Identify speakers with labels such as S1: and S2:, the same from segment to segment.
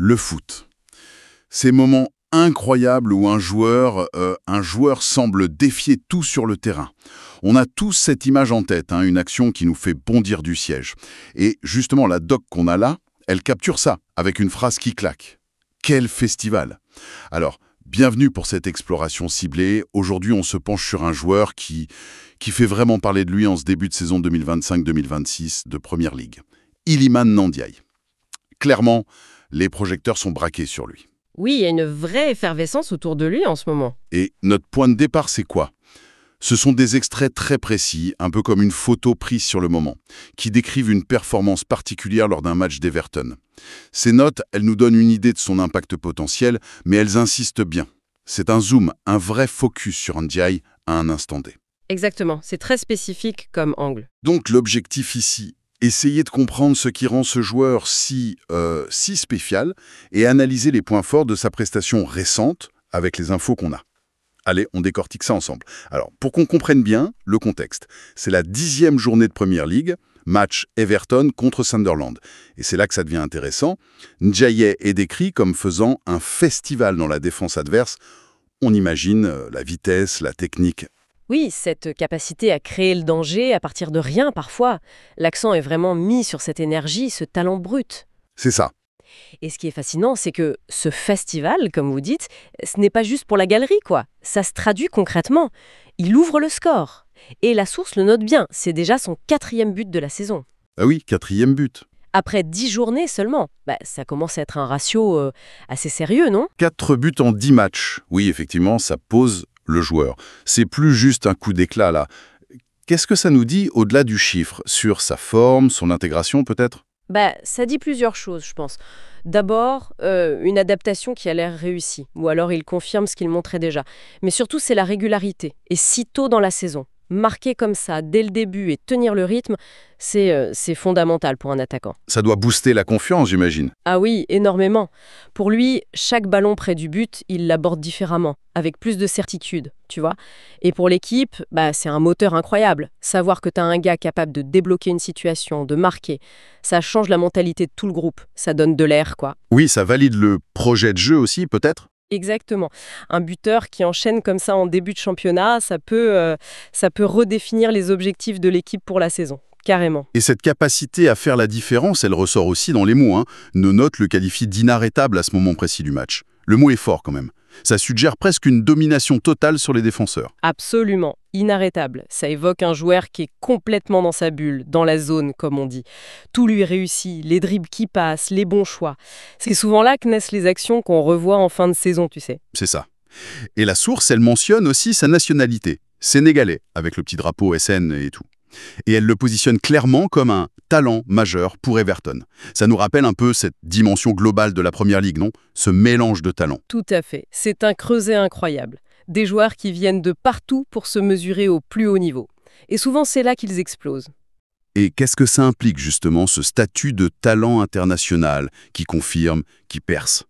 S1: le foot. Ces moments incroyables où un joueur semble défier tout sur le terrain. On a tous cette image en tête, une action qui nous fait bondir du siège. Et justement, la doc qu'on a là, elle capture ça, avec une phrase qui claque. Quel festival! Alors, bienvenue pour cette exploration ciblée. Aujourd'hui, on se penche sur un joueur qui fait vraiment parler de lui en ce début de saison 2025-2026 de Première Ligue. Iliman Ndiaye. Clairement, les projecteurs sont braqués sur lui.
S2: Oui, il y a une vraie effervescence autour de lui en ce moment.
S1: Et notre point de départ, c'est quoi? Ce sont des extraits très précis, un peu comme une photo prise sur le moment, qui décrivent une performance particulière lors d'un match d'Everton. Ces notes, elles nous donnent une idée de son impact potentiel, mais elles insistent bien. C'est un zoom, un vrai focus sur Ndiaye à un instant T.
S2: Exactement, c'est très spécifique comme angle.
S1: Donc l'objectif ici, essayer de comprendre ce qui rend ce joueur si spécial et analyser les points forts de sa prestation récente avec les infos qu'on a. Allez, on décortique ça ensemble. Alors, pour qu'on comprenne bien le contexte, c'est la 10e journée de Première Ligue, match Everton contre Sunderland. Et c'est là que ça devient intéressant. Ndiaye est décrit comme faisant un festival dans la défense adverse. On imagine la vitesse, la technique.
S2: Oui, cette capacité à créer le danger à partir de rien parfois. L'accent est vraiment mis sur cette énergie, ce talent brut.
S1: C'est ça.
S2: Et ce qui est fascinant, c'est que ce festival, comme vous dites, ce n'est pas juste pour la galerie, quoi. Ça se traduit concrètement. Il ouvre le score. Et la source le note bien, c'est déjà son 4e but de la saison.
S1: Ah oui, 4e but.
S2: Après 10 journées seulement, ça commence à être un ratio assez sérieux, non?
S1: 4 buts en 10 matchs. Oui, effectivement, ça pose le joueur. C'est plus juste un coup d'éclat, là. Qu'est-ce que ça nous dit au-delà du chiffre? Sur sa forme, son intégration, peut-être?
S2: Ça dit plusieurs choses, je pense. D'abord, une adaptation qui a l'air réussie, ou alors il confirme ce qu'il montrait déjà. Mais surtout, c'est la régularité, et si tôt dans la saison. Marquer comme ça, dès le début, et tenir le rythme, c'est fondamental pour un attaquant.
S1: Ça doit booster la confiance, j'imagine.
S2: Ah oui, énormément. Pour lui, chaque ballon près du but, il l'aborde différemment, avec plus de certitude, tu vois. Et pour l'équipe, c'est un moteur incroyable. Savoir que tu as un gars capable de débloquer une situation, de marquer, ça change la mentalité de tout le groupe. Ça donne de l'air, quoi.
S1: Oui, ça valide le projet de jeu aussi, peut-être?
S2: Exactement. Un buteur qui enchaîne comme ça en début de championnat, ça peut redéfinir les objectifs de l'équipe pour la saison. Carrément.
S1: Et cette capacité à faire la différence, elle ressort aussi dans les mots. Nos notes le qualifient d'inarrêtable à ce moment précis du match. Le mot est fort quand même. Ça suggère presque une domination totale sur les défenseurs.
S2: Absolument. Inarrêtable. Ça évoque un joueur qui est complètement dans sa bulle, dans la zone, comme on dit. Tout lui réussit, les dribbles qui passent, les bons choix. C'est souvent là que naissent les actions qu'on revoit en fin de saison, tu sais.
S1: C'est ça. Et la source, elle mentionne aussi sa nationalité. Sénégalais, avec le petit drapeau SN et tout. Et elle le positionne clairement comme un talent majeur pour Everton. Ça nous rappelle un peu cette dimension globale de la Première Ligue, non? Ce mélange de talents.
S2: Tout à fait. C'est un creuset incroyable. Des joueurs qui viennent de partout pour se mesurer au plus haut niveau. Et souvent, c'est là qu'ils explosent.
S1: Et qu'est-ce que ça implique justement, ce statut de talent international qui confirme, qui perce?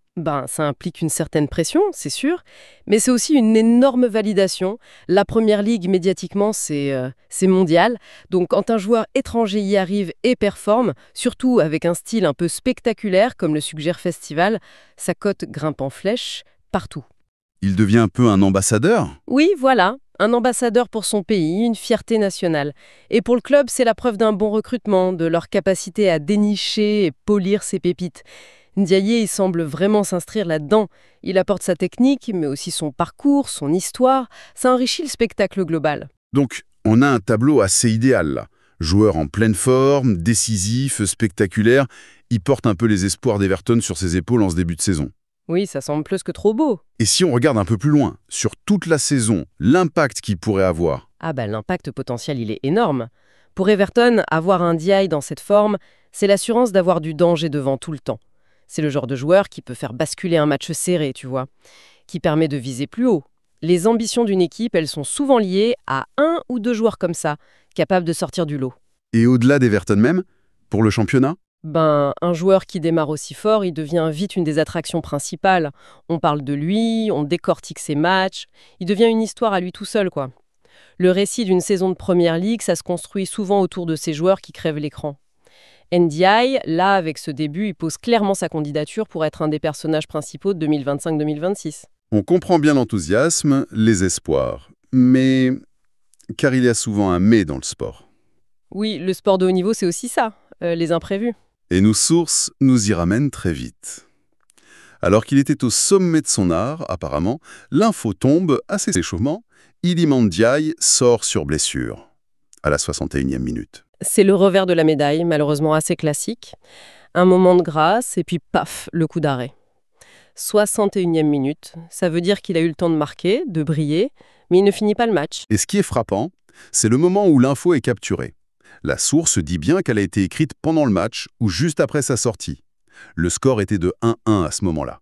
S2: Ça implique une certaine pression, c'est sûr, mais c'est aussi une énorme validation. La Première Ligue, médiatiquement, c'est mondial. Donc quand un joueur étranger y arrive et performe, surtout avec un style un peu spectaculaire, comme le suggère Festival, sa cote grimpe en flèche partout.
S1: Il devient un peu un ambassadeur?
S2: Oui, voilà, un ambassadeur pour son pays, une fierté nationale. Et pour le club, c'est la preuve d'un bon recrutement, de leur capacité à dénicher et polir ses pépites. Ndiaye, il semble vraiment s'inscrire là-dedans. Il apporte sa technique, mais aussi son parcours, son histoire. Ça enrichit le spectacle global.
S1: Donc, on a un tableau assez idéal, là. Joueur en pleine forme, décisif, spectaculaire. Il porte un peu les espoirs d'Everton sur ses épaules en ce début de saison.
S2: Oui, ça semble plus que trop beau.
S1: Et si on regarde un peu plus loin, sur toute la saison, l'impact qu'il pourrait avoir?
S2: L'impact potentiel, il est énorme. Pour Everton, avoir un Ndiaye dans cette forme, c'est l'assurance d'avoir du danger devant tout le temps. C'est le genre de joueur qui peut faire basculer un match serré, tu vois, qui permet de viser plus haut. Les ambitions d'une équipe, elles sont souvent liées à 1 ou 2 joueurs comme ça, capables de sortir du lot.
S1: Et au-delà d'Everton même, pour le championnat?
S2: Un joueur qui démarre aussi fort, il devient vite une des attractions principales. On parle de lui, on décortique ses matchs. Il devient une histoire à lui tout seul, quoi. Le récit d'une saison de Première Ligue, ça se construit souvent autour de ces joueurs qui crèvent l'écran. NDI, là, avec ce début, il pose clairement sa candidature pour être un des personnages principaux de 2025-2026.
S1: On comprend bien l'enthousiasme, les espoirs. Mais, car il y a souvent un mais dans le sport.
S2: Oui, le sport de haut niveau, c'est aussi ça, les imprévus.
S1: Et nos sources nous y ramènent très vite. Alors qu'il était au sommet de son art, apparemment, l'info tombe assez séchement. Iliman Ndiaye sort sur blessure, à la 61e minute.
S2: C'est le revers de la médaille, malheureusement assez classique. Un moment de grâce, et puis paf, le coup d'arrêt. 61e minute, ça veut dire qu'il a eu le temps de marquer, de briller, mais il ne finit pas le match.
S1: Et ce qui est frappant, c'est le moment où l'info est capturée. La source dit bien qu'elle a été écrite pendant le match ou juste après sa sortie. Le score était de 1-1 à ce moment-là.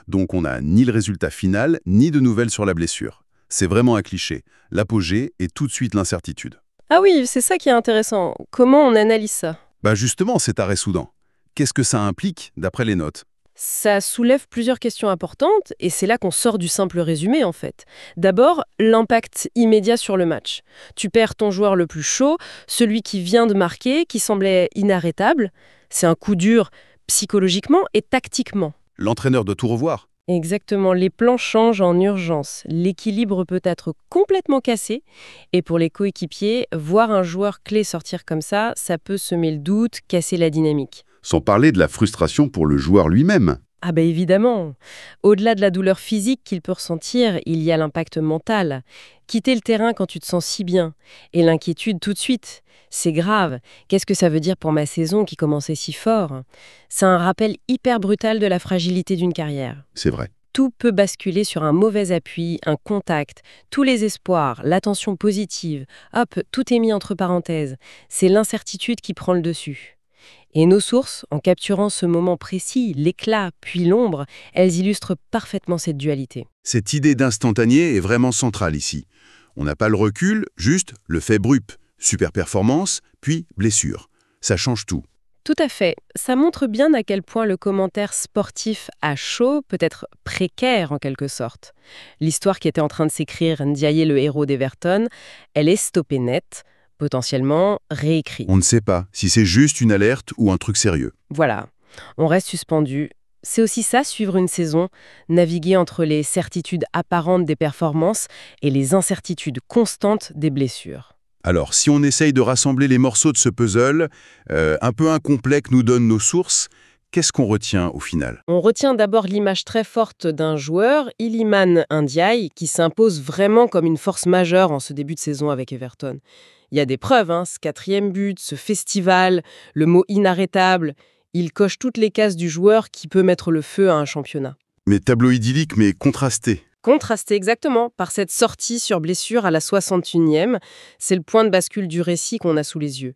S1: Donc on n'a ni le résultat final, ni de nouvelles sur la blessure. C'est vraiment un cliché. L'apogée est tout de suite l'incertitude.
S2: Ah oui, c'est ça qui est intéressant. Comment on analyse ça?
S1: Justement, cet arrêt soudain. Qu'est-ce que ça implique d'après les notes?
S2: Ça soulève plusieurs questions importantes, et c'est là qu'on sort du simple résumé en fait. D'abord, l'impact immédiat sur le match. Tu perds ton joueur le plus chaud, celui qui vient de marquer, qui semblait inarrêtable. C'est un coup dur psychologiquement et tactiquement.
S1: L'entraîneur doit tout revoir.
S2: Exactement, les plans changent en urgence. L'équilibre peut être complètement cassé. Et pour les coéquipiers, voir un joueur clé sortir comme ça peut semer le doute, casser la dynamique.
S1: Sans parler de la frustration pour le joueur lui-même.
S2: Ah ben évidemment. Au-delà de la douleur physique qu'il peut ressentir, il y a l'impact mental. Quitter le terrain quand tu te sens si bien. Et l'inquiétude tout de suite. C'est grave. Qu'est-ce que ça veut dire pour ma saison qui commençait si fort? C'est un rappel hyper brutal de la fragilité d'une carrière.
S1: C'est vrai.
S2: Tout peut basculer sur un mauvais appui, un contact, tous les espoirs, l'attention positive. Hop, tout est mis entre parenthèses. C'est l'incertitude qui prend le dessus. Et nos sources, en capturant ce moment précis, l'éclat puis l'ombre, elles illustrent parfaitement cette dualité.
S1: Cette idée d'instantané est vraiment centrale ici. On n'a pas le recul, juste le fait brut. Super performance, puis blessure. Ça change tout.
S2: Tout à fait. Ça montre bien à quel point le commentaire sportif à chaud peut être précaire en quelque sorte. L'histoire qui était en train de s'écrire, Ndiaye le héros d'Everton, elle est stoppée net, potentiellement réécrite.
S1: On ne sait pas si c'est juste une alerte ou un truc sérieux.
S2: Voilà, on reste suspendu. C'est aussi ça, suivre une saison, naviguer entre les certitudes apparentes des performances et les incertitudes constantes des blessures.
S1: Alors, si on essaye de rassembler les morceaux de ce puzzle, un peu incomplet que nous donnent nos sources, qu'est-ce qu'on retient au final?
S2: On retient d'abord l'image très forte d'un joueur, Iliman Ndiaye, qui s'impose vraiment comme une force majeure en ce début de saison avec Everton. Il y a des preuves, ce 4e but, ce festival, le mot inarrêtable. Il coche toutes les cases du joueur qui peut mettre le feu à un championnat.
S1: Mais tableau idyllique, mais contrasté.
S2: Contrasté exactement par cette sortie sur blessure à la 61e. C'est le point de bascule du récit qu'on a sous les yeux.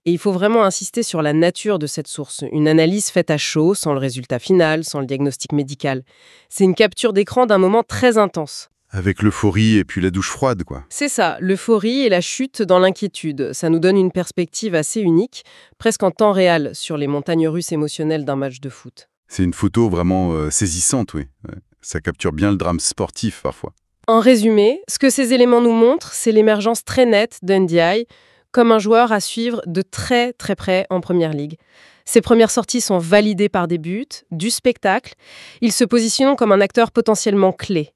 S2: Et il faut vraiment insister sur la nature de cette source. Une analyse faite à chaud, sans le résultat final, sans le diagnostic médical. C'est une capture d'écran d'un moment très intense.
S1: Avec l'euphorie et puis la douche froide, quoi.
S2: C'est ça, l'euphorie et la chute dans l'inquiétude. Ça nous donne une perspective assez unique, presque en temps réel, sur les montagnes russes émotionnelles d'un match de foot.
S1: C'est une photo vraiment saisissante, oui. Ouais. Ça capture bien le drame sportif, parfois.
S2: En résumé, ce que ces éléments nous montrent, c'est l'émergence très nette d'Ndiaye comme un joueur à suivre de très très près en Première Ligue. Ses premières sorties sont validées par des buts, du spectacle. Il se positionne comme un acteur potentiellement clé.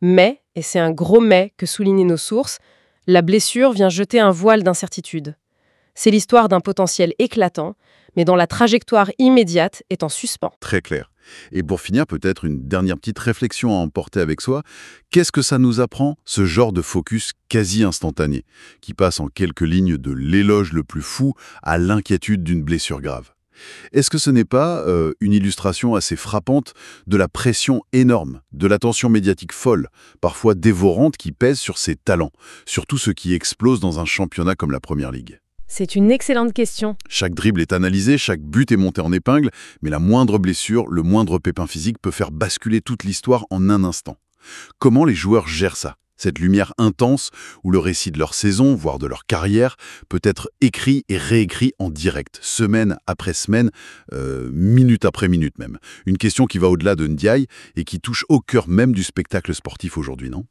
S2: Mais, et c'est un gros mais que soulignent nos sources, la blessure vient jeter un voile d'incertitude. C'est l'histoire d'un potentiel éclatant, mais dont la trajectoire immédiate est en suspens.
S1: Très clair. Et pour finir, peut-être une dernière petite réflexion à emporter avec soi. Qu'est-ce que ça nous apprend, ce genre de focus quasi instantané, qui passe en quelques lignes de l'éloge le plus fou à l'inquiétude d'une blessure grave? Est-ce que ce n'est pas une illustration assez frappante de la pression énorme, de l'attention médiatique folle, parfois dévorante, qui pèse sur ses talents, surtout ceux qui explosent dans un championnat comme la Première Ligue?
S2: C'est une excellente question.
S1: Chaque dribble est analysé, chaque but est monté en épingle, mais la moindre blessure, le moindre pépin physique peut faire basculer toute l'histoire en un instant. Comment les joueurs gèrent ça? Cette lumière intense où le récit de leur saison, voire de leur carrière, peut être écrit et réécrit en direct, semaine après semaine, minute après minute même. Une question qui va au-delà de Ndiaye et qui touche au cœur même du spectacle sportif aujourd'hui, non?